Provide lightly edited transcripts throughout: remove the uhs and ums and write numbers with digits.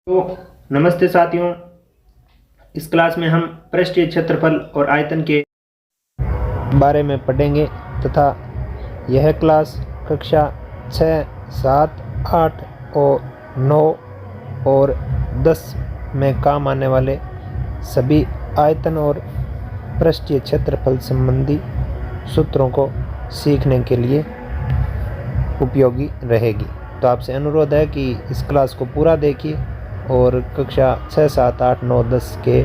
तो नमस्ते साथियों, इस क्लास में हम पृष्ठीय क्षेत्रफल और आयतन के बारे में पढ़ेंगे तथा यह क्लास कक्षा 6, 7, 8 और 9 और 10 में काम आने वाले सभी आयतन और पृष्ठीय क्षेत्रफल संबंधी सूत्रों को सीखने के लिए उपयोगी रहेगी। तो आपसे अनुरोध है कि इस क्लास को पूरा देखिए और कक्षा 6, 7, 8, 9, 10 के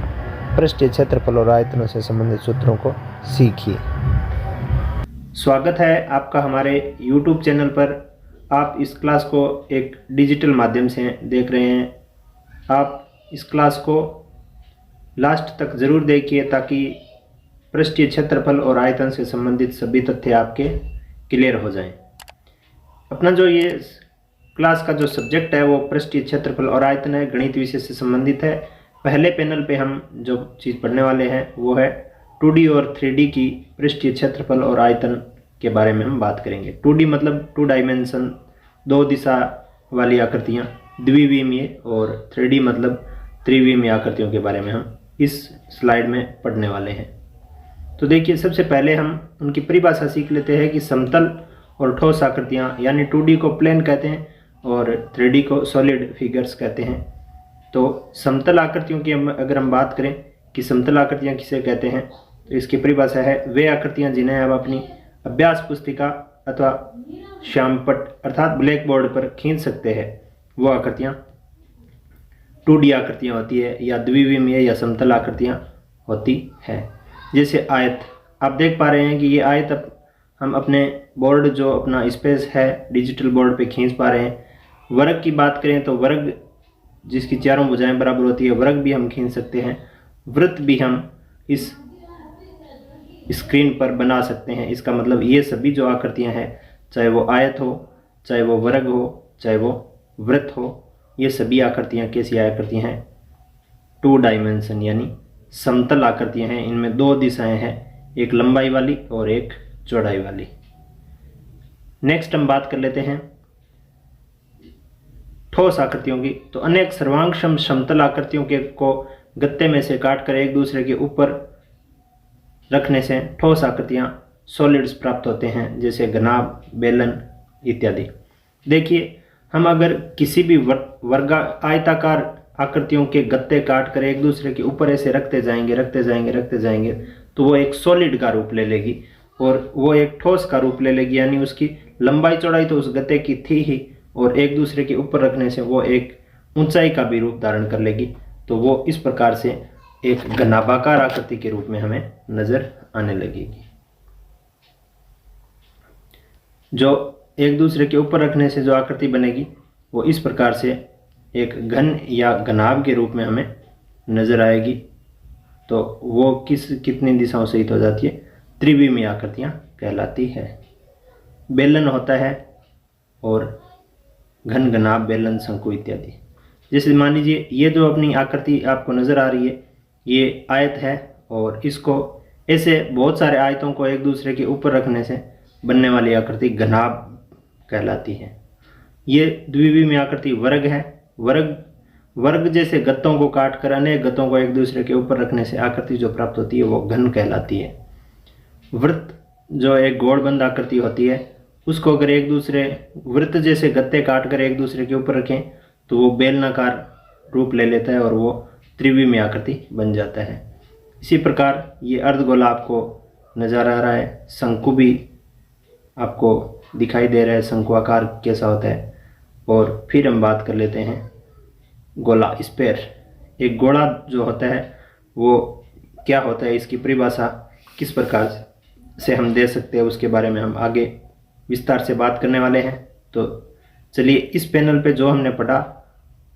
पृष्ठीय क्षेत्रफल और आयतनों से संबंधित सूत्रों को सीखिए। स्वागत है आपका हमारे YouTube चैनल पर। आप इस क्लास को एक डिजिटल माध्यम से देख रहे हैं। आप इस क्लास को लास्ट तक ज़रूर देखिए ताकि पृष्ठीय क्षेत्रफल और आयतन से संबंधित सभी तथ्य आपके क्लियर हो जाएं। अपना जो ये क्लास का जो सब्जेक्ट है वो पृष्ठीय क्षेत्रफल और आयतन है, गणित विषय से संबंधित है। पहले पैनल पे हम जो चीज़ पढ़ने वाले हैं वो है 2D और 3D की पृष्ठीय क्षेत्रफल और आयतन के बारे में हम बात करेंगे। 2D मतलब 2 डायमेंशन, 2 दिशा वाली आकृतियाँ, द्विविमीय, और 3D मतलब त्रिविमीय आकृतियों के बारे में हम इस स्लाइड में पढ़ने वाले हैं। तो देखिए, सबसे पहले हम उनकी परिभाषा सीख लेते हैं कि समतल और ठोस आकृतियाँ, यानी 2D को प्लेन कहते हैं और 3D को सॉलिड फिगर्स कहते हैं। तो समतल आकृतियों की अगर हम बात करें कि समतल आकृतियाँ किसे कहते हैं, तो इसकी परिभाषा है वे आकृतियाँ जिन्हें आप अपनी अभ्यास पुस्तिका अथवा श्यामपट्ट अर्थात ब्लैक बोर्ड पर खींच सकते हैं, वो आकृतियाँ 2D आकृतियाँ होती है या द्विविमीय या समतल आकृतियाँ होती हैं। जैसे आयत, आप देख पा रहे हैं कि ये आयत हम अपने बोर्ड जो अपना स्पेस है डिजिटल बोर्ड पे खींच पा रहे हैं। वर्ग की बात करें तो वर्ग जिसकी चारों भुजाएं बराबर होती है, वर्ग भी हम खींच सकते हैं। वृत्त भी हम इस स्क्रीन पर बना सकते हैं। इसका मतलब ये सभी जो आकृतियां हैं, चाहे वो आयत हो, चाहे वो वर्ग हो, चाहे वो वृत्त हो, ये सभी आकृतियां कैसी आकृतियां हैं? 2 डायमेंशन यानी समतल आकृतियां हैं। इनमें 2 दिशाएं हैं, एक लंबाई वाली और एक चौड़ाई वाली। नेक्स्ट हम बात कर लेते हैं ठोस आकृतियों की। तो अनेक सर्वांगसम समतल आकृतियों के को गत्ते में से काटकर एक दूसरे के ऊपर रखने से ठोस आकृतियां सॉलिड्स प्राप्त होते हैं, जैसे घनाभ, बेलन इत्यादि। देखिए, हम अगर किसी भी वर्ग आयताकार आकृतियों के गत्ते काटकर एक दूसरे के ऊपर ऐसे रखते जाएंगे तो वो एक सॉलिड का रूप ले लेगी और वो एक ठोस का रूप ले लेगी। यानी उसकी लंबाई चौड़ाई तो उस गत्ते की थी ही, और एक दूसरे के ऊपर रखने से वो एक ऊंचाई का भी रूप धारण कर लेगी। तो वो इस प्रकार से एक घनाभाकार आकृति के रूप में हमें नजर आने लगेगी। जो एक दूसरे के ऊपर रखने से जो आकृति बनेगी वो इस प्रकार से एक घन या घनाभ के रूप में हमें नजर आएगी। तो वो कितनी दिशाओं से हित हो जाती है? त्रिविमीय आकृतियां कहलाती है। बेलन होता है और घन, घनाभ, बेलन, शंकु इत्यादि। जैसे मान लीजिए ये जो अपनी आकृति आपको नजर आ रही है, ये आयत है और इसको ऐसे बहुत सारे आयतों को एक दूसरे के ऊपर रखने से बनने वाली आकृति घनाभ कहलाती है। ये द्विविमीय आकृति वर्ग है। वर्ग जैसे गत्तों को काटकर अनेक गत्तों को एक दूसरे के ऊपर रखने से आकृति जो प्राप्त होती है वो घन कहलाती है। वृत्त जो एक गोलबंद आकृति होती है, उसको अगर एक दूसरे वृत्त जैसे गत्ते काटकर एक दूसरे के ऊपर रखें तो वो बेलनाकार रूप ले लेता है और वो त्रिविमीय आकृति बन जाता है। इसी प्रकार ये अर्धगोला आपको नजर आ रहा है, शंकु भी आपको दिखाई दे रहा है, शंकु आकार कैसा होता है। और फिर हम बात कर लेते हैं गोला, स्फेयर। एक गोला जो होता है वो क्या होता है, इसकी परिभाषा किस प्रकार से हम दे सकते हैं, उसके बारे में हम आगे विस्तार से बात करने वाले हैं। तो चलिए, इस पैनल पे जो हमने पढ़ा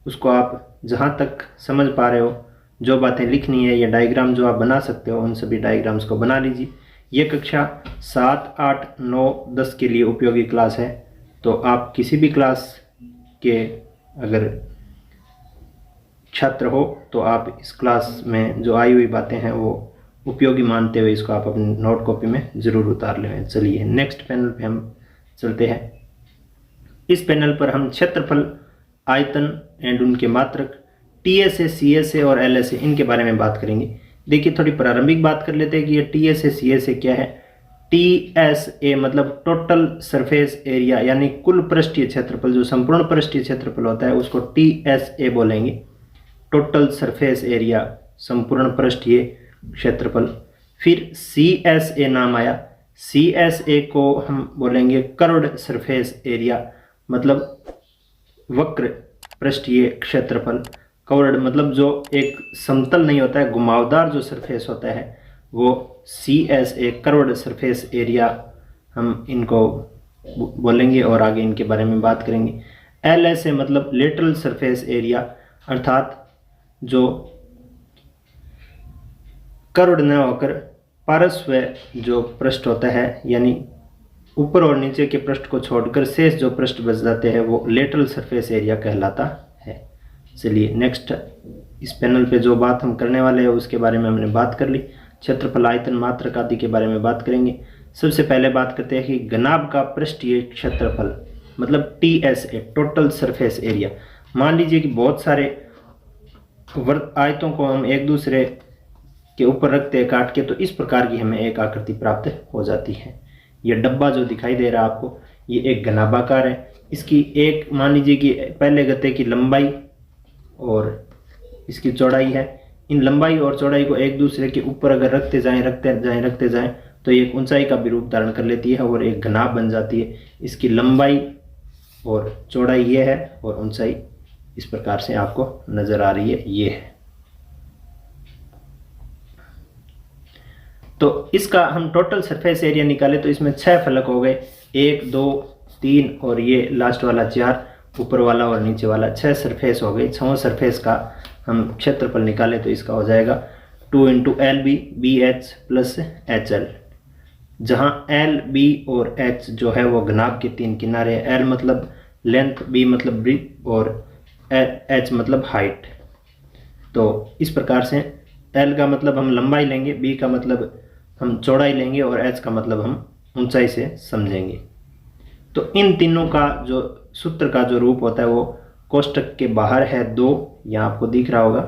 उसको आप जहाँ तक समझ पा रहे हो, जो बातें लिखनी है या डायग्राम जो आप बना सकते हो, उन सभी डायग्राम्स को बना लीजिए। ये कक्षा 7, 8, 9, 10 के लिए उपयोगी क्लास है। तो आप किसी भी क्लास के अगर छात्र हो तो आप इस क्लास में जो आई हुई बातें हैं वो उपयोगी मानते हुए इसको आप अपनी नोट कॉपी में ज़रूर उतार लें। चलिए नेक्स्ट पैनल पे हम चलते हैं। इस पैनल पर हम क्षेत्रफल, आयतन एंड उनके मात्रक, TSA, CSA और LSA इनके बारे में बात करेंगे। देखिए थोड़ी प्रारंभिक बात कर लेते हैं कि ये TSA CSA क्या है। TSA मतलब टोटल सरफेस एरिया, यानी कुल पृष्ठीय क्षेत्रफल, जो संपूर्ण पृष्ठीय क्षेत्रफल होता है उसको TSA बोलेंगे, टोटल सरफेस एरिया, संपूर्ण पृष्ठीय क्षेत्रफल। फिर CSA नाम आया, CSA को हम बोलेंगे कर्व्ड सरफेस एरिया, मतलब वक्र पृष्ठीय क्षेत्रफल। कर्व्ड मतलब जो एक समतल नहीं होता है, घुमावदार जो सरफेस होता है वो CSA कर्व्ड सरफेस एरिया हम इनको बोलेंगे और आगे इनके बारे में बात करेंगे। LSA मतलब लेटरल सरफेस एरिया, अर्थात जो कर्व्ड न होकर पार्श्व जो पृष्ठ होता है, यानी ऊपर और नीचे के पृष्ठ को छोड़कर शेष जो पृष्ठ बच जाते हैं वो लेटरल सरफेस एरिया कहलाता है। चलिए नेक्स्ट इस पैनल पे जो बात हम करने वाले हैं उसके बारे में हमने बात कर ली। क्षेत्रफल, आयतन, मात्रक आदि के बारे में बात करेंगे। सबसे पहले बात करते हैं कि घनाभ का पृष्ठीय क्षेत्रफल मतलब TSA, टोटल सरफेस एरिया। मान लीजिए कि बहुत सारे आयतों को हम एक दूसरे के ऊपर रखते हैं काट के, तो इस प्रकार की हमें एक आकृति प्राप्त हो जाती है। ये डब्बा जो दिखाई दे रहा है आपको, ये एक घनाभाकार है। इसकी एक मान लीजिए कि पहले गत्ते की लंबाई और इसकी चौड़ाई है। इन लंबाई और चौड़ाई को एक दूसरे के ऊपर अगर रखते जाएं तो एक ऊंचाई का भी रूप धारण कर लेती है और एक घनाभ बन जाती है। इसकी लंबाई और चौड़ाई ये है और ऊंचाई इस प्रकार से आपको नजर आ रही है, ये है। तो इसका हम टोटल सरफेस एरिया निकाले तो इसमें 6 फलक हो गए, 1 2 3 और ये लास्ट वाला 4, ऊपर वाला और नीचे वाला 6 सरफेस हो गई। 6 सरफेस का हम क्षेत्रफल निकाले तो इसका हो जाएगा 2 × LB BH + HL, जहाँ L, B और H जो है वो घनाभ के 3 किनारे हैं। L मतलब लेंथ, B मतलब ब्रीथ और H मतलब हाइट। तो इस प्रकार से L का मतलब हम लंबाई लेंगे, B का मतलब हम चौड़ाई लेंगे और H का मतलब हम ऊंचाई से समझेंगे। तो इन तीनों का जो सूत्र का जो रूप होता है वो कोष्टक के बाहर है 2, यहाँ आपको दिख रहा होगा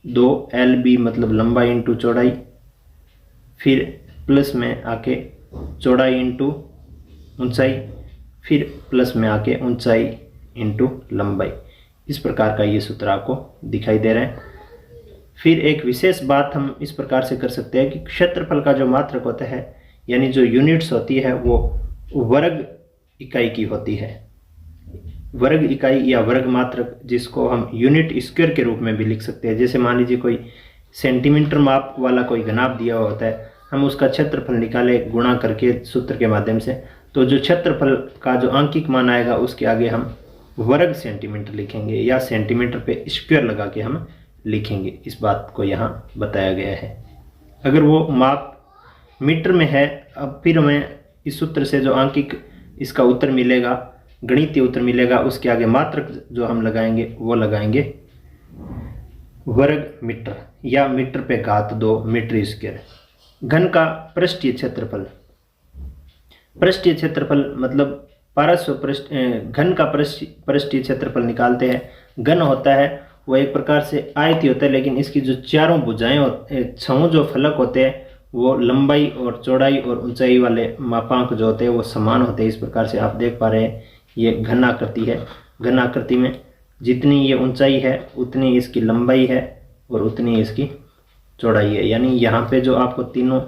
2 LB मतलब लंबाई इंटू चौड़ाई, फिर प्लस में आके चौड़ाई इंटू ऊंचाई, फिर प्लस में आके ऊंचाई इंटू लंबाई। इस प्रकार का ये सूत्र आपको दिखाई दे रहा है। फिर एक विशेष बात हम इस प्रकार से कर सकते हैं कि क्षेत्रफल का जो मात्रक होता है, यानी जो यूनिट्स होती है वो वर्ग इकाई की होती है। वर्ग इकाई या वर्ग मात्रक, जिसको हम यूनिट स्क्वायर के रूप में भी लिख सकते हैं। जैसे मान लीजिए कोई सेंटीमीटर माप वाला कोई घनाभ दिया हुआ होता है, हम उसका क्षेत्रफल निकाले गुणा करके सूत्र के माध्यम से, तो जो क्षेत्रफल का जो आंकिक मान आएगा उसके आगे हम वर्ग सेंटीमीटर लिखेंगे या सेंटीमीटर पे स्क्वायर लगा के हम लिखेंगे। इस बात को यहाँ बताया गया है। अगर वो माप मीटर में है, अब फिर हमें इस सूत्र से जो आंकिक इसका उत्तर मिलेगा, गणितीय उत्तर मिलेगा, उसके आगे मात्रक जो हम लगाएंगे वो लगाएंगे वर्ग मीटर या मीटर पे घात 2 मीटर स्क्वायर। घन का पृष्ठीय क्षेत्रफल, पृष्ठीय क्षेत्रफल मतलब पार्श्व पृष्ठ, घन का पृष्ठीय क्षेत्रफल निकालते हैं। घन होता है वो एक प्रकार से आयत ही होता है, लेकिन इसकी जो चारों भुजाएं होते, 6 जो फलक होते हैं वो लंबाई और चौड़ाई और ऊंचाई वाले मापांक जो होते हैं वो समान होते हैं। इस प्रकार से आप देख पा रहे हैं ये घन आकृति है। घन आकृति में जितनी ये ऊंचाई है उतनी इसकी लंबाई है और उतनी इसकी चौड़ाई है। यानी यहाँ पे जो आपको तीनों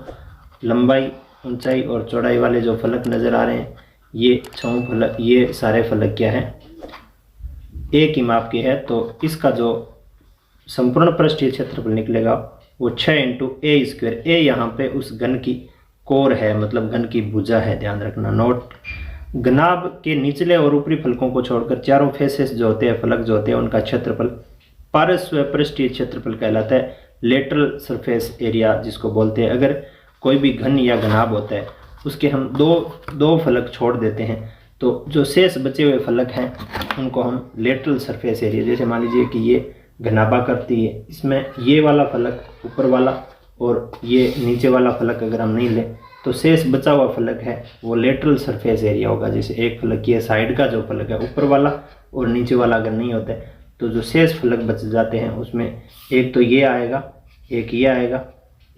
लंबाई, ऊंचाई और चौड़ाई वाले जो फलक नज़र आ रहे हैं, ये 6 फलक, ये सारे फलक क्या है, एक ही माप के है। तो इसका जो संपूर्ण पृष्ठीय क्षेत्रफल निकलेगा वो 6 × A²। A यहाँ पे उस घन की कोर है, मतलब घन की भुजा है, ध्यान रखना नोट। घनाभ के निचले और ऊपरी फलकों को छोड़कर चारों फेसेस जो होते हैं, फलक जो होते हैं, उनका क्षेत्रफल पार्श्व पृष्ठीय क्षेत्रफल कहलाता है, लेटरल सरफेस एरिया जिसको बोलते हैं। अगर कोई भी घन या घनाभ होता है उसके हम दो फलक छोड़ देते हैं तो जो शेष बचे हुए फलक हैं उनको हम लेटरल सरफेस एरिया, जैसे मान लीजिए कि ये घनाभाकृति है, इसमें ये वाला फलक ऊपर वाला और ये नीचे वाला फलक अगर हम नहीं लें तो शेष बचा हुआ फलक है वो लेटरल सरफेस एरिया होगा। जैसे एक फलक ये साइड का जो फलक है ऊपर वाला और नीचे वाला अगर नहीं होता है तो जो शेष फलक बच जाते हैं उसमें एक तो ये आएगा, एक ये आएगा,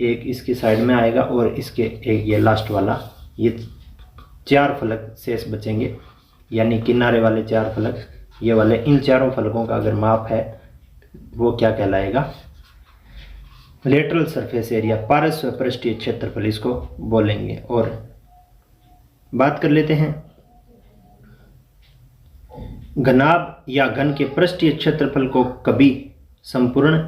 एक इसकी साइड में आएगा और इसके एक ये लास्ट वाला, ये 4 फलक शेष बचेंगे, यानी किनारे वाले 4 फलक ये वाले। इन चारों फलकों का अगर माप है वो क्या कहलाएगा? लेटरल सरफेस एरिया, पार्श्व पृष्ठीय क्षेत्रफल इसको बोलेंगे। और बात कर लेते हैं घनाभ या घन के पृष्ठीय क्षेत्रफल को कभी संपूर्ण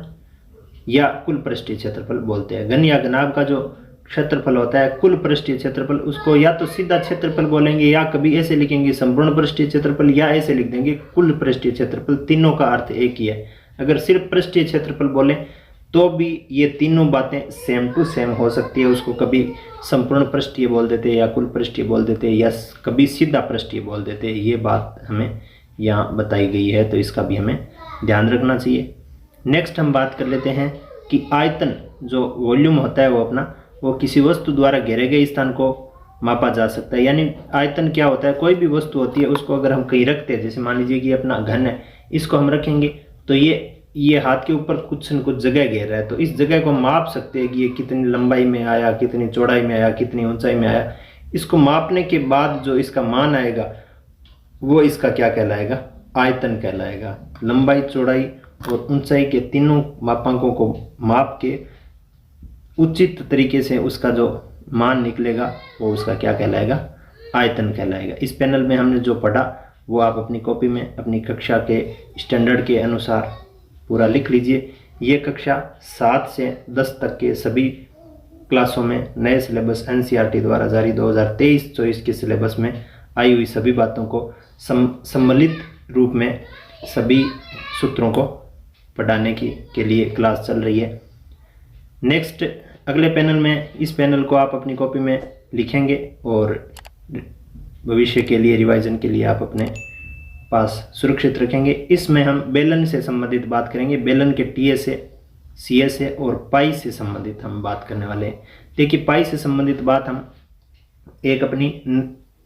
या कुल पृष्ठीय क्षेत्रफल बोलते हैं। घन या घनाभ का जो क्षेत्रफल होता है कुल पृष्ठीय क्षेत्रफल, उसको या तो सीधा क्षेत्रफल बोलेंगे या कभी ऐसे लिखेंगे संपूर्ण पृष्ठीय क्षेत्रफल, या ऐसे लिख देंगे कुल पृष्ठीय क्षेत्रफल। तीनों का अर्थ एक ही है। अगर सिर्फ पृष्ठीय क्षेत्रफल बोले तो भी ये तीनों बातें सेम टू सेम हो सकती है। उसको कभी संपूर्ण पृष्ठीय बोल देते हैं या कुल पृष्ठीय बोल देते हैं या कभी सीधा पृष्ठीय बोल देते हैं। ये बात हमें यहाँ बताई गई है, तो इसका भी हमें ध्यान रखना चाहिए। नेक्स्ट हम बात कर लेते हैं कि आयतन जो वॉल्यूम होता है वो अपना, वो किसी वस्तु द्वारा घेरे गए स्थान को मापा जा सकता है। यानी आयतन क्या होता है? कोई भी वस्तु होती है उसको अगर हम कहीं रखते हैं, जैसे मान लीजिए कि अपना घन है, इसको हम रखेंगे तो ये हाथ के ऊपर कुछ न कुछ जगह घेर रहा है, तो इस जगह को माप सकते हैं कि ये कितनी लंबाई में आया, कितनी चौड़ाई में आया, कितनी ऊंचाई में आया। इसको मापने के बाद जो इसका मान आएगा वो इसका क्या कहलाएगा? आयतन कहलाएगा। लंबाई, चौड़ाई और ऊंचाई के तीनों मापांकों को माप के उचित तरीके से उसका जो मान निकलेगा वो उसका क्या कहलाएगा? आयतन कहलाएगा। इस पैनल में हमने जो पढ़ा वो आप अपनी कॉपी में अपनी कक्षा के स्टैंडर्ड के अनुसार पूरा लिख लीजिए। ये कक्षा 7 से 10 तक के सभी क्लासों में नए सिलेबस एनसीईआरटी द्वारा जारी 2023-24 के सिलेबस में आई हुई सभी बातों को सम्मिलित रूप में सभी सूत्रों को पढ़ाने के लिए क्लास चल रही है। नेक्स्ट अगले पैनल में, इस पैनल को आप अपनी कॉपी में लिखेंगे और भविष्य के लिए रिवाइजन के लिए आप अपने पास सुरक्षित रखेंगे। इसमें हम बेलन से संबंधित बात करेंगे। बेलन के टीए से, सीए से और पाई से संबंधित हम बात करने वाले हैं। देखिए, पाई से संबंधित बात हम एक अपनी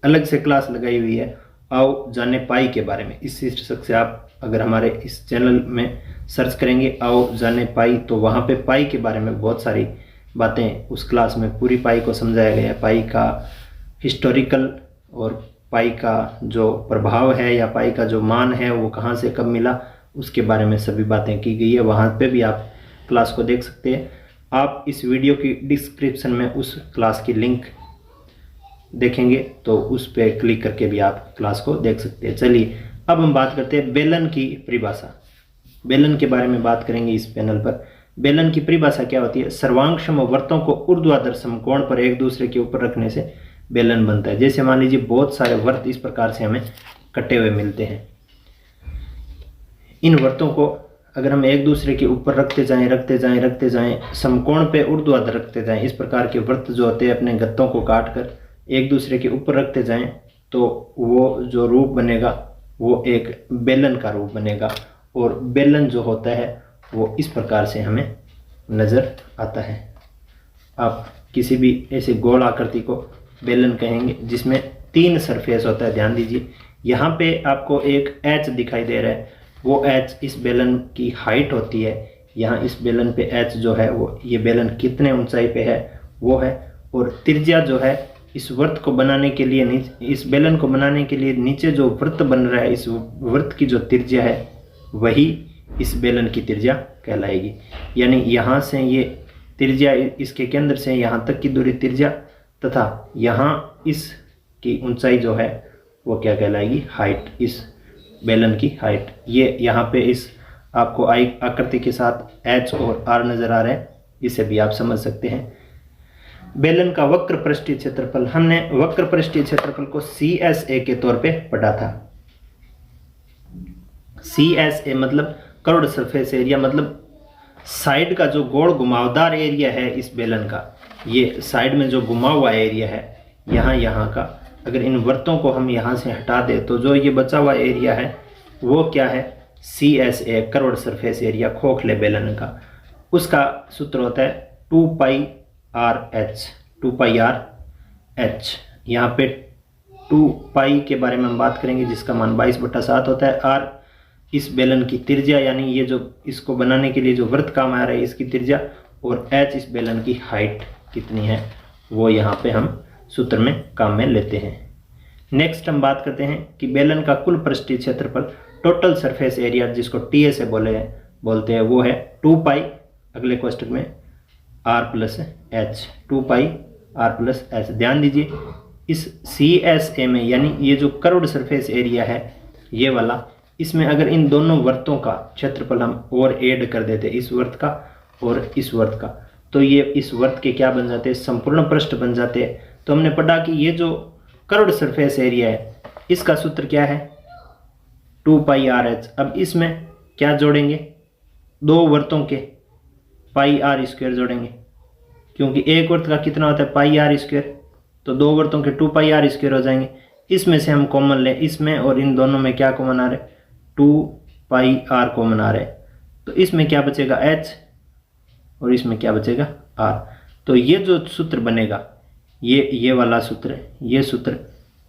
अलग से क्लास लगाई हुई है, आओ जाने पाई के बारे में। इस शीर्षक से आप अगर हमारे इस चैनल में सर्च करेंगे आओ जाने पाई, तो वहाँ पे पाई के बारे में बहुत सारी बातें उस क्लास में पूरी पाई को समझाया गया है। पाई का हिस्टोरिकल और पाई का जो प्रभाव है या पाई का जो मान है वो कहाँ से कब मिला, उसके बारे में सभी बातें की गई है। वहाँ पे भी आप क्लास को देख सकते हैं। आप इस वीडियो की डिस्क्रिप्शन में उस क्लास की लिंक देखेंगे तो उस पर क्लिक करके भी आप क्लास को देख सकते हैं। चलिए अब हम बात करते हैं बेलन की परिभाषा। बेलन के बारे में बात करेंगे इस पैनल पर। बेलन की परिभाषा क्या होती है? सर्वांगसम वृत्तों को ऊर्ध्वाधर समकोण पर एक दूसरे के ऊपर रखने से बेलन बनता है। जैसे मान लीजिए बहुत सारे वृत्त इस प्रकार से हमें कटे हुए मिलते हैं। इन वृत्तों को अगर हम एक दूसरे के ऊपर रखते जाएं, समकोण पे ऊर्ध्वाधर रखते जाएं, इस प्रकार के वृत्त जो होते हैं अपने गत्तों को काट कर एक दूसरे के ऊपर रखते जाएं, तो वो जो रूप बनेगा वो एक बेलन का रूप बनेगा। और बेलन जो होता है वो इस प्रकार से हमें नज़र आता है। आप किसी भी ऐसे गोल आकृति को बेलन कहेंगे जिसमें 3 सरफेस होता है। ध्यान दीजिए, यहाँ पे आपको एक एच दिखाई दे रहा है, वो एच इस बेलन की हाइट होती है। यहाँ इस बेलन पे एच जो है वो, ये बेलन कितने ऊंचाई पे है वो है। और त्रिज्या जो है इस वृत्त को बनाने के लिए, इस बेलन को बनाने के लिए नीचे जो वृत्त बन रहा है, इस वृत्त की जो त्रिज्या है वही इस बेलन की त्रिज्या कहलाएगी। यानी यहाँ से ये त्रिज्या, इसके केंद्र से यहाँ तक की दूरी त्रिज्या, तथा यहाँ इसकी ऊंचाई जो है वो क्या कहलाएगी? हाइट, इस बेलन की हाइट। ये यहाँ पे इस आपको आकृति के साथ एच और आर नज़र आ रहे हैं, इसे भी आप समझ सकते हैं। बेलन का वक्र पृष्ठीय क्षेत्रफल, हमने वक्र पृष्ठीय क्षेत्रफल को CSA के तौर पे पढ़ा था। CSA मतलब कर्व्ड सरफेस एरिया, मतलब साइड का जो गोल घुमावदार एरिया है इस बेलन का, ये साइड में जो घुमा हुआ एरिया है यहाँ का, अगर इन वृत्तों को हम यहाँ से हटा दें तो जो ये बचा हुआ एरिया है वो क्या है? CSA, कर्व्ड सरफेस एरिया, खोखले बेलन का। उसका सूत्र होता है 2πRh, 2πRh। यहाँ पे 2π के बारे में हम बात करेंगे जिसका मान 22/7 होता है। R इस बेलन की त्रिज्या, यानी ये जो इसको बनाने के लिए जो वृत्त काम आ रहा है इसकी त्रिज्या, और h इस बेलन की हाइट कितनी है वो यहाँ पे हम सूत्र में काम में लेते हैं। नेक्स्ट हम बात करते हैं कि बेलन का कुल पृष्ठीय क्षेत्रफल, टोटल सरफेस एरिया, जिसको TA से बोलते हैं, वो है 2 पाई, अगले क्वेश्चन में r प्लस h, 2 पाई r प्लस h। ध्यान दीजिए इस CSA में, यानी ये जो कर्व्ड सरफेस एरिया है ये वाला, इसमें अगर इन दोनों वृत्तों का क्षेत्रफल हम और ऐड कर देते, इस वृत्त का और इस वृत्त का, तो ये इस वृत्त के क्या बन जाते हैं, संपूर्ण पृष्ठ बन जाते हैं। तो हमने पढ़ा कि ये जो कर्व्ड सरफेस एरिया है इसका सूत्र क्या है, 2 पाई RH। अब इसमें क्या जोड़ेंगे, दो वृत्तों के पाई r स्क्वायर जोड़ेंगे, क्योंकि एक वृत्त का कितना होता है पाई r स्क्वायर, तो दो वृत्तों के 2 पाई r स्क्वायर हो जाएंगे। इसमें से हम कॉमन लें, इसमें और इन दोनों में क्या कॉमन आ रहा है, 2 पाई r कॉमन आ रहा है, तो इसमें क्या बचेगा h और इसमें क्या बचेगा r। तो ये जो सूत्र बनेगा ये वाला सूत्र, ये सूत्र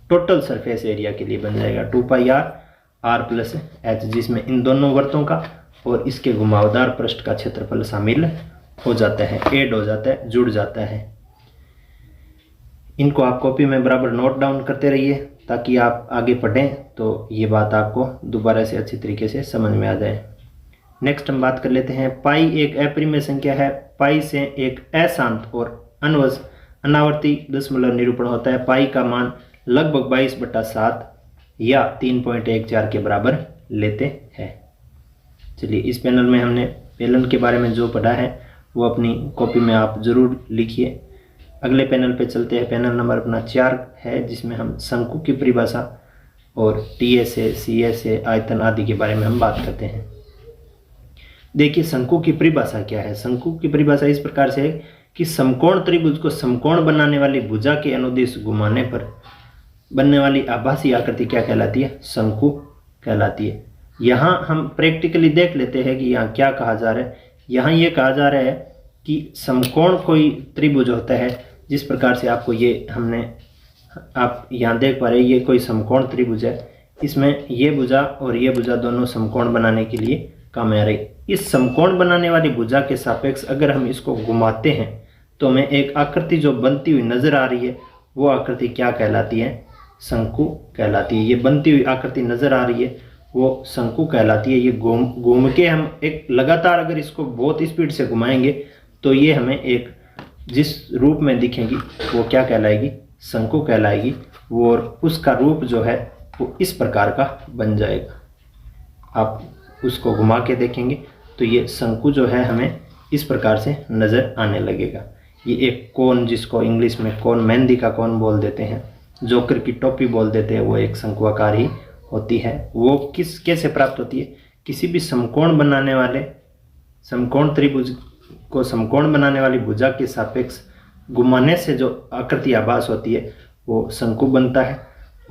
टोटल सरफेस एरिया के लिए बन जाएगा, 2 पाई r प्लस h, जिसमें इन दोनों वृत्तों का और इसके घुमावदार पृष्ठ का क्षेत्रफल शामिल हो जाता है, ऐड हो जाता है, जुड़ जाता है। इनको आप कॉपी में बराबर नोट डाउन करते रहिए ताकि आप आगे पढ़ें तो ये बात आपको दोबारा से अच्छी तरीके से समझ में आ जाए। नेक्स्ट हम बात कर लेते हैं, पाई एक अपरिमेय संख्या है, पाई से एक अशांत और अनावर्ती दशमलव निरूपण होता है। पाई का मान लगभग 22/7 या 3.14 के बराबर लेते हैं। चलिए इस पैनल में हमने बेलन के बारे में जो पढ़ा है वो अपनी कॉपी में आप ज़रूर लिखिए। अगले पैनल पे चलते हैं, पैनल नंबर अपना 4 है, जिसमें हम शंकु की परिभाषा और TSA, CSA, आयतन आदि के बारे में हम बात करते हैं। देखिए शंकु की परिभाषा क्या है। शंकु की परिभाषा इस प्रकार से है कि समकोण त्रिभुज को समकोण बनाने वाली भुजा के अनुदिश घुमाने पर बनने वाली आभासी आकृति क्या कहलाती है, शंकु कहलाती है। यहाँ हम प्रैक्टिकली देख लेते हैं कि यहाँ क्या कहा जा रहा है। यहाँ ये कहा जा रहा है कि समकोण कोई त्रिभुज होता है, जिस प्रकार से आपको ये आप यहाँ देख पा रहे हैं, ये कोई समकोण त्रिभुज है, इसमें ये भुजा और ये भुजा दोनों समकोण बनाने के लिए काम आ रही। इस समकोण बनाने वाली भुजा के सापेक्ष अगर हम इसको घुमाते हैं तो हमें एक आकृति जो बनती हुई नजर आ रही है वो आकृति क्या कहलाती है, शंकु कहलाती है। ये बनती हुई आकृति नजर आ रही है वो शंकु कहलाती है। ये घूम के हम एक लगातार अगर इसको बहुत स्पीड से घुमाएंगे तो ये हमें एक जिस रूप में दिखेगी वो क्या कहलाएगी, शंकु कहलाएगी। वो और उसका रूप जो है वो इस प्रकार का बन जाएगा। आप उसको घुमा के देखेंगे तो ये शंकु जो है हमें इस प्रकार से नज़र आने लगेगा। ये एक कोन, जिसको इंग्लिश में कोन, मेहंदी का कोन बोल देते हैं, जोकर की टोपी बोल देते हैं, वो एक शंकुआकार ही होती है। वो कैसे प्राप्त होती है, किसी भी समकोण बनाने वाले समकोण त्रिभुज को समकोण बनाने वाली भुजा के सापेक्ष घुमाने से जो आकृति आभास होती है वो शंकु बनता है।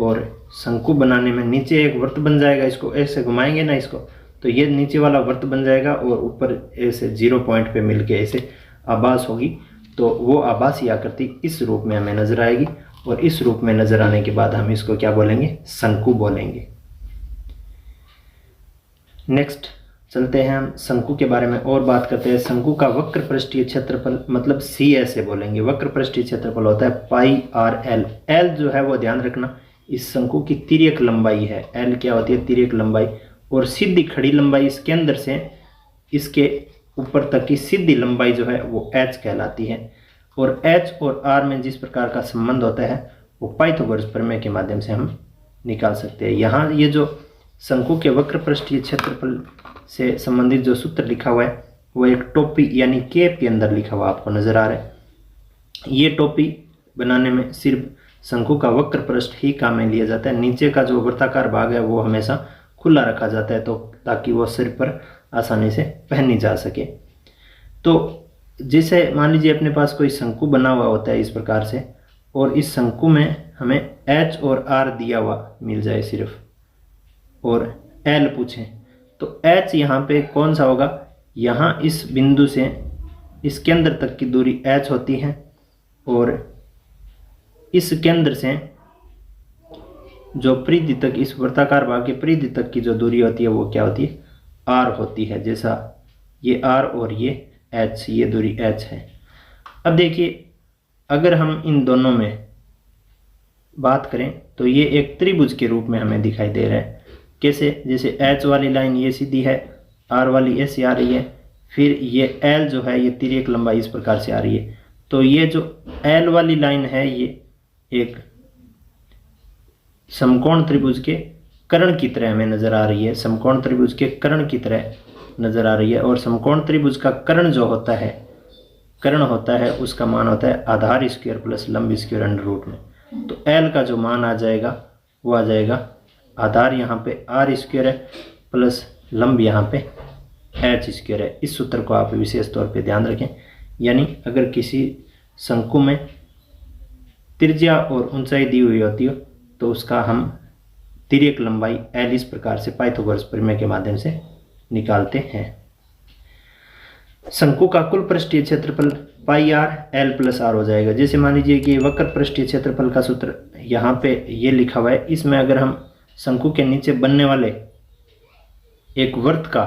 और शंकु बनाने में नीचे एक वृत्त बन जाएगा, इसको ऐसे घुमाएंगे ना इसको, तो ये नीचे वाला वृत्त बन जाएगा और ऊपर ऐसे 0 पॉइंट पे मिलके ऐसे आभास होगी, तो वो आभासी आकृति इस रूप में हमें नजर आएगी। और इस रूप में नजर आने के बाद हम इसको क्या बोलेंगे, शंकु बोलेंगे। नेक्स्ट चलते हैं, हम शंकु के बारे में और बात करते हैं। शंकु का वक्र पृष्ठीय क्षेत्रफल मतलब CSA बोलेंगे। वक्र पृष्ठीय क्षेत्रफल होता है पाई RL। L जो है वो ध्यान रखना इस शंकु की तिर्यक लंबाई है। L क्या होती है, तिर्यक लंबाई। और सीधी खड़ी लंबाई इसके अंदर से इसके ऊपर तक की सीधी लंबाई जो है वो h कहलाती है। और h और r में जिस प्रकार का संबंध होता है वो पाइथागोरस प्रमेय के माध्यम से हम निकाल सकते हैं। यहाँ ये जो शंकु के वक्र पृष्ठीय क्षेत्रफल से संबंधित जो सूत्र लिखा हुआ है वो एक टोपी यानी केप के अंदर लिखा हुआ आपको नजर आ रहा है। ये टोपी बनाने में सिर्फ शंकु का वक्र पृष्ठ ही काम में लिया जाता है। नीचे का जो वृत्ताकार भाग है वो हमेशा खुला रखा जाता है, तो ताकि वो सिर पर आसानी से पहनी जा सके। तो जैसे मान लीजिए अपने पास कोई शंकु बना हुआ होता है इस प्रकार से, और इस शंकु में हमें h और r दिया हुआ मिल जाए सिर्फ, और l पूछें तो h यहाँ पे कौन सा होगा, यहाँ इस बिंदु से इस केंद्र तक की दूरी h होती है, और इस केंद्र से जो परिधितक, इस वृत्ताकार भाग के परिधितक की जो दूरी होती है वो क्या होती है, r होती है। जैसा ये r और ये h, ये दूरी h है। अब देखिए अगर हम इन दोनों में बात करें तो ये एक त्रिभुज के रूप में हमें दिखाई दे रहा है। कैसे, जैसे h वाली लाइन ये सीधी है, r वाली ऐसी आ रही है, फिर ये l जो है ये तिर्यक लंबाई इस प्रकार से आ रही है। तो ये जो l वाली लाइन है ये एक समकोण त्रिभुज के कर्ण की तरह हमें नजर आ रही है, समकोण त्रिभुज के कर्ण की तरह नजर आ रही है। और समकोण त्रिभुज का कर्ण जो होता है, कर्ण होता है, उसका मान होता है आधार स्क्वायर प्लस लंब स्क्वायर अंडर रूट में। तो l का जो मान आ जाएगा वो आ जाएगा, आधार यहाँ पे r स्क्वायर है प्लस लंब यहाँ पे h स्क्वायर है। इस सूत्र को आप विशेष तौर पे ध्यान रखें। यानी अगर किसी शंकु में त्रिज्या और ऊंचाई दी हुई होती हो तो उसका हम तिर्यक लंबाई l इस प्रकार से पाइथागोरस प्रमेय के माध्यम से निकालते हैं। शंकु का कुल पृष्ठीय क्षेत्रफल पाई आर एल प्लस आर हो जाएगा। जैसे मान लीजिए कि वक्र पृष्ठीय क्षेत्रफल का सूत्र यहाँ पे ये लिखा हुआ है, इसमें अगर हम शंकु के नीचे बनने वाले एक वृत्त का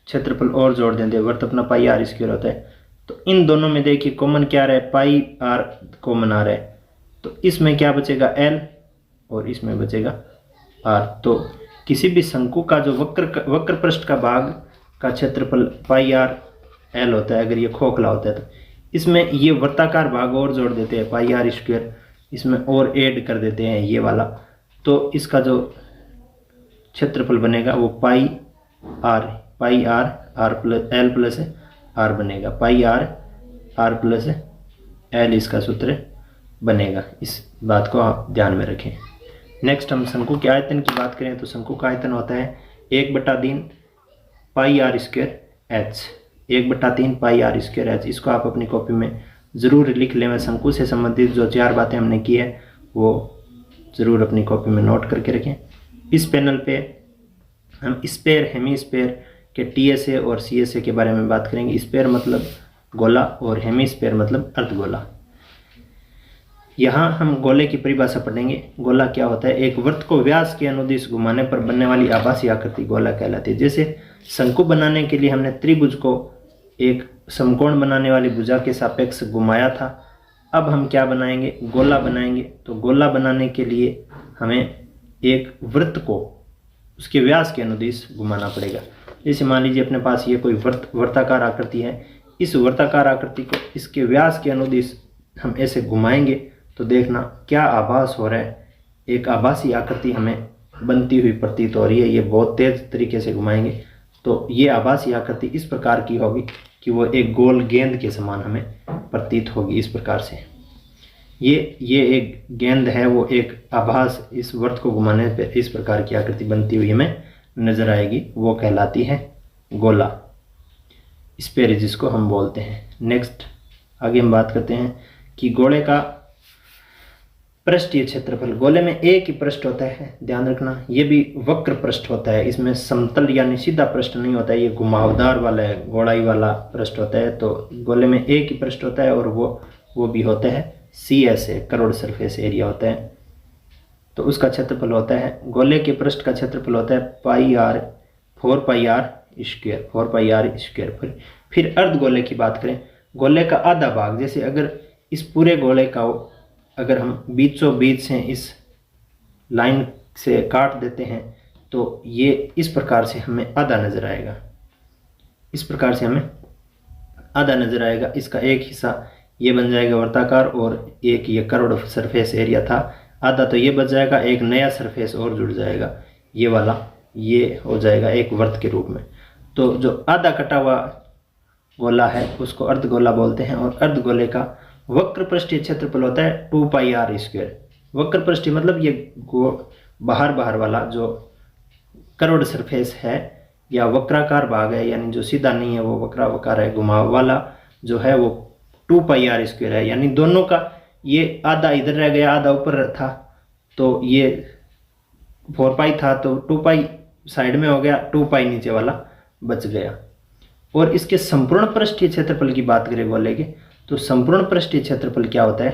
क्षेत्रफल और जोड़ देंगे, वृत्त अपना पाई आर स्क्वायर होता है, तो इन दोनों में देखिए कॉमन क्या रहा है, पाई आर कॉमन आ रहा है, तो इसमें क्या बचेगा एल और इसमें बचेगा आर। तो किसी भी शंकु का जो वक्र पृष्ठ का भाग का क्षेत्रफल पाई आर एल होता है, अगर ये खोखला होता है तो इसमें ये वृत्ताकार भाग और जोड़ देते हैं पाई आर स्क्वायर, इसमें और ऐड कर देते हैं ये वाला, तो इसका जो क्षेत्रफल बनेगा वो pi R R plus L plus R बनेगा, पाई आर प्लस एल इसका सूत्र बनेगा। इस बात को आप ध्यान में रखें। नेक्स्ट हम शंकु के आयतन की बात करें तो शंकु का आयतन होता है 1/3 pi R square H, 1/3 pi R square H. इसको आप अपनी कॉपी में ज़रूर लिख लें। शंकु से संबंधित जो 4 बातें हमने की है वो ज़रूर अपनी कॉपी में नोट करके रखें। इस पैनल पे हम स्पेयर, हेमीस्पेयर के टीएसए और सीएसए के बारे में बात करेंगे। स्पेयर मतलब गोला और हेमीस्पेयर मतलब अर्धगोला। यहाँ हम गोले की परिभाषा पढ़ेंगे। गोला क्या होता है, एक वृत्त को व्यास के अनुदिश घुमाने पर बनने वाली आभासी आकृति गोला कहलाती है। जैसे शंकु बनाने के लिए हमने त्रिभुज को एक समकोण बनाने वाली भुजा के सापेक्ष घुमाया था, अब हम क्या बनाएंगे, गोला बनाएंगे। तो गोला बनाने के लिए हमें एक वृत्त को उसके व्यास के अनुदिश घुमाना पड़ेगा। जैसे मान लीजिए अपने पास ये कोई वृत्ताकार आकृति है, इस वृत्ताकार आकृति को इसके व्यास के अनुदिश हम ऐसे घुमाएंगे तो देखना क्या आभास हो रहा है, एक आभासी आकृति हमें बनती हुई प्रतीत हो रही है। ये बहुत तेज तरीके से घुमाएंगे तो ये आभासी आकृति इस प्रकार की होगी कि वो एक गोल गेंद के समान हमें प्रतीत होगी। इस प्रकार से ये एक गेंद है, वो एक आभास इस वृत्त को घुमाने पर इस प्रकार की आकृति बनती हुई हमें नजर आएगी, वो कहलाती है गोला, स्फेयर जिसको हम बोलते हैं। नेक्स्ट आगे हम बात करते हैं कि गोले का पृष्ठीय क्षेत्रफल। गोले में एक ही पृष्ठ होता है, ध्यान रखना, ये भी वक्र पृष्ठ होता है, इसमें समतल यानी सीधा पृष्ठ नहीं होता है, ये घुमावदार वाला है, गोलाई वाला पृष्ठ होता है। तो गोले में एक ही पृष्ठ होता है और वो भी होता है CSA, करोड़ सरफेस एरिया होता है। तो उसका क्षेत्रफल होता है, गोले के पृष्ठ का क्षेत्रफल होता है पाई आर 4 पाई आर स्क्वायर। फिर अर्धगोले की बात करें, गोले का आधा भाग, जैसे अगर इस पूरे गोले का अगर हम बीचों बीच से इस लाइन से काट देते हैं तो ये इस प्रकार से हमें आधा नज़र आएगा, इस प्रकार से हमें आधा नज़र आएगा। इसका एक हिस्सा ये बन जाएगा वृत्ताकार और एक ये करोड़ सरफेस एरिया था, आधा तो ये बच जाएगा, एक नया सरफेस और जुड़ जाएगा, ये वाला ये हो जाएगा एक वृत्त के रूप में। तो जो आधा कटा हुआ गोला है उसको अर्धगोला बोलते हैं। और अर्धगोले का वक्र पृष्ठीय क्षेत्रफल होता है 2 पाई आर स्क्वायर। वक्र पृष्ठीय मतलब ये बाहर वाला जो करोड़ सरफेस है या वक्राकार भाग है, यानी जो सीधा नहीं है वो वक्राकार है, घुमाव वाला जो है वो 2 पाई आर स्क्वायर है। यानी दोनों का ये आधा इधर रह गया, आधा ऊपर था, तो ये 4 पाई था तो 2 पाई साइड में हो गया, 2 पाई नीचे वाला बच गया। और इसके संपूर्ण पृष्ठीय क्षेत्रफल की बात करें गोले के, तो संपूर्ण पृष्ठीय क्षेत्रफल क्या होता है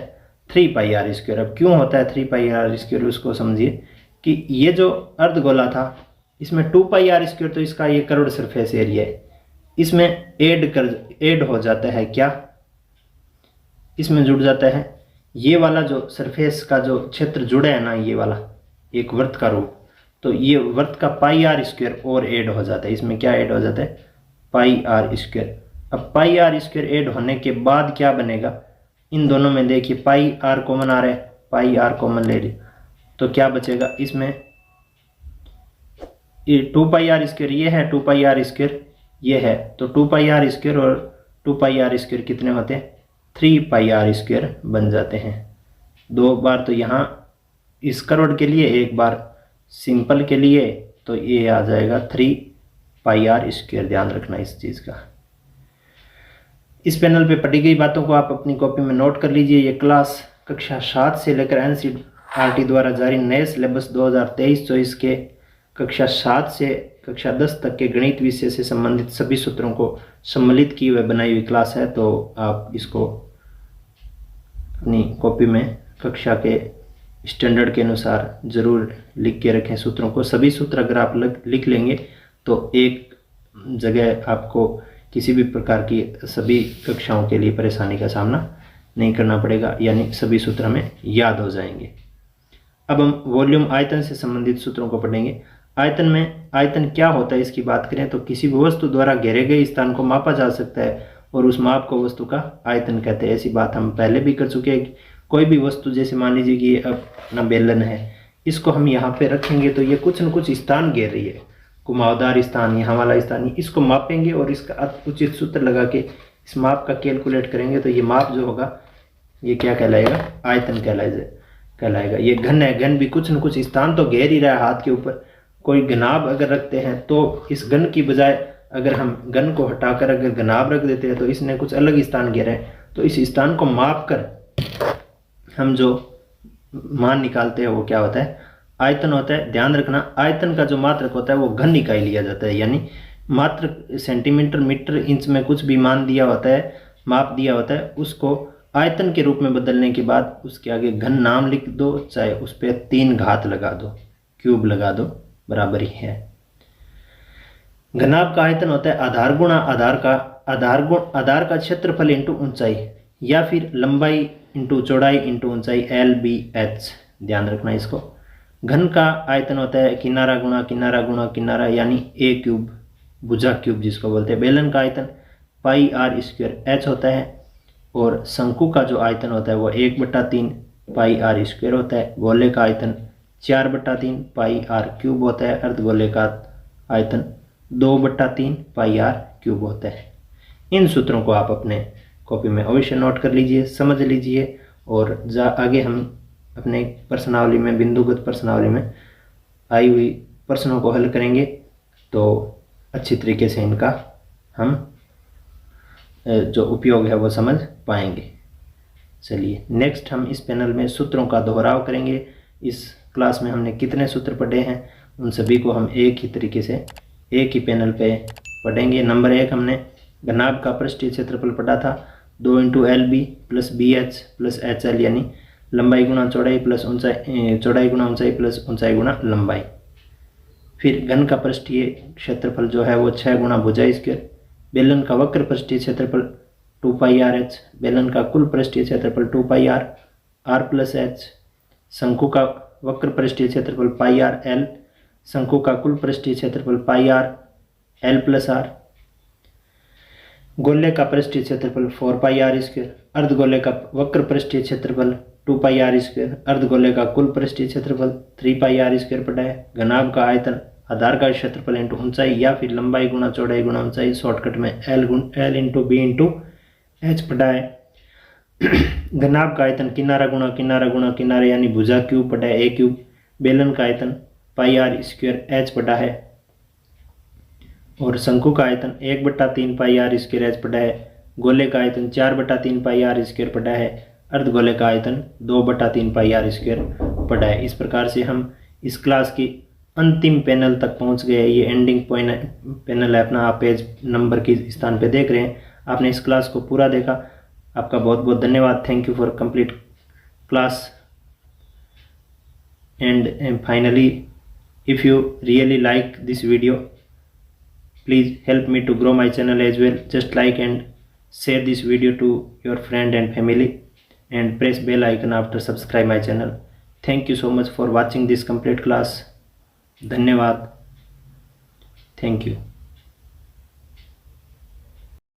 3 पाई आर स्क्वायर। अब क्यों होता है 3 पाई आर स्क्वायर उसको समझिए। कि ये जो अर्धगोला था इसमें 2πr², तो इसका ये करोड़ सरफेस एरिया है, इसमें ऐड हो जाता है क्या, इसमें जुड़ जाता है ये वाला जो सरफेस का जो क्षेत्र जुड़ा है ना, ये वाला एक वृत्त का रूप, तो ये वृत्त का πr² और ऐड हो जाता है। इसमें क्या ऐड हो जाता है, πr²। अब πr² ऐड होने के बाद क्या बनेगा, इन दोनों में देखिए πr कॉमन आ रहा है, πr कॉमन ले ली तो क्या बचेगा, इसमें ये 2πr² ये है, 2πr² ये है, तो 2πr² और 2πr² कितने होते हैं, 3πr² बन जाते हैं। दो बार तो यहाँ इस करोड़ के लिए, एक बार सिंपल के लिए, तो ये आ जाएगा 3πr²। ध्यान रखना इस चीज़ का। इस पैनल पे पढ़ी गई बातों को आप अपनी कॉपी में नोट कर लीजिए। ये क्लास कक्षा 7 से लेकर एनसीईआरटी द्वारा जारी नए सिलेबस 2023-24 के कक्षा 7 से कक्षा 10 तक के गणित विषय से संबंधित सभी सूत्रों को सम्मिलित की हुई बनाई हुई क्लास है। तो आप इसको अपनी कॉपी में कक्षा के स्टैंडर्ड के अनुसार ज़रूर लिख के रखें सूत्रों को। सभी सूत्र अगर आप लिख लेंगे तो एक जगह आपको किसी भी प्रकार की सभी कक्षाओं के लिए परेशानी का सामना नहीं करना पड़ेगा, यानी सभी सूत्र हमें याद हो जाएंगे। अब हम वॉल्यूम आयतन से संबंधित सूत्रों को पढ़ेंगे। आयतन में आयतन क्या होता है इसकी बात करें तो किसी भी वस्तु द्वारा घेरे गए स्थान को मापा जा सकता है और उस माप को वस्तु का आयतन कहते हैं। ऐसी बात हम पहले भी कर चुके हैं। कोई भी वस्तु, जैसे मान लीजिए कि ये अपना बेलन है, इसको हम यहाँ पे रखेंगे तो ये कुछ न कुछ स्थान घेर रही है, घुमावदार स्थान, यहाँ वाला स्थान, इसको मापेंगे और इसका उचित सूत्र लगा के इस माप का कैलकुलेट करेंगे तो ये माप जो होगा ये क्या कहलाएगा, आयतन कहलाएगा। ये घन है, घन भी कुछ न कुछ स्थान तो घेर ही रहा है हाथ के ऊपर। कोई घनाभ अगर रखते हैं तो इस घन की बजाय अगर हम घन को हटाकर अगर घनाभ रख देते हैं तो इसने कुछ अलग स्थान घेरा है, तो इस स्थान को माप कर हम जो मान निकालते हैं वो क्या होता है, आयतन होता है। ध्यान रखना, आयतन का जो मात्रक होता है वो घन इकाई लिया जाता है, यानी मात्रक सेंटीमीटर, मीटर, इंच में कुछ भी मान दिया होता है, माप दिया होता है, उसको आयतन के रूप में बदलने के बाद उसके आगे घन नाम लिख दो, चाहे उस पर 3 घात लगा दो, क्यूब लगा दो, बराबर ही है। घनाभ का आयतन होता है आधार गुणा आधार का क्षेत्रफल इंटू ऊंचाई, या फिर लंबाई इंटू चौड़ाई इंटू ऊंचाई, LBH। ध्यान रखना इसको। घन का आयतन होता है किनारा गुणा किनारा, यानी A³ भुजा क्यूब जिसको बोलते हैं। बेलन का आयतन πr²H होता है और शंकु का जो आयतन होता है वो 1/3 πr² होता है। गोले का आयतन 4/3 πr³ होता है। अर्धगोले का आयतन 2/3 πr³ होता है। इन सूत्रों को आप अपने कॉपी में अवश्य नोट कर लीजिए, समझ लीजिए और आगे हम अपने प्रश्नावली में, बिंदुगत प्रश्नावली में आई हुई प्रश्नों को हल करेंगे तो अच्छी तरीके से इनका हम जो उपयोग है वो समझ पाएंगे। चलिए नेक्स्ट हम इस पैनल में सूत्रों का दोहराव करेंगे। इस क्लास में हमने कितने सूत्र पढ़े हैं उन सभी को हम एक ही तरीके से एक ही पैनल पे पढ़ेंगे। नंबर 1 हमने घनाभ का पृष्ठीय क्षेत्रफल पढ़ा था, 2 × LB + BH + HL, यानी लंबाई गुणा चौड़ाई प्लस ऊंचाई, चौड़ाई गुणा ऊंचाई प्लस ऊंचाई गुणा लंबाई। फिर घन का पृष्ठीय क्षेत्रफल जो है वो 6 गुणा भुजा²। बेलन का वक्र पृष्ठीय क्षेत्रफल 2πrh, बेलन का कुल पृष्ठीय क्षेत्रफल 2πr r + h, शंकु का वक्र पृष्ठीय क्षेत्रफल πrl, शंकु का कुल पृष्ठीय क्षेत्रफल πr l + r, गोले का पृष्ठीय क्षेत्रफल 4πr², अर्धगोले का वक्र पृष्ठीय क्षेत्रफल 2πr², अर्धगोले का कुल पृष्ठीय क्षेत्रफल 3πr² पढ़ा है। घनाभ का आयतन आधार का क्षेत्रफल इंटू ऊंचाई, या फिर लंबाई गुणा चौड़ाई गुणा ऊंचाई, शॉर्टकट में L × B × H पढ़ा है। घनाभ का आयतन किनारा गुणा किनारा, यानी भुजा क्यूब पढ़ा है, A³। बेलन का आयतन πr²H पढ़ा है और शंकु का आयतन 1/3 πr²H पढ़ा है। गोले का आयतन 4/3 πr² पढ़ा है। अर्धगोले का आयतन 2/3 πr² पढ़ा है। इस प्रकार से हम इस क्लास की अंतिम पैनल तक पहुंच गए। ये एंडिंग पैनल है अपना, आप पेज नंबर के स्थान पे देख रहे हैं। आपने इस क्लास को पूरा देखा, आपका बहुत बहुत धन्यवाद। Thank you for complete class. And finally, if you really like this video, please help me to grow my channel as well. Just like and share this video to your friend and family, and press bell icon after subscribe my channel. Thank you so much for watching this complete class. धन्यवाद. Thank you.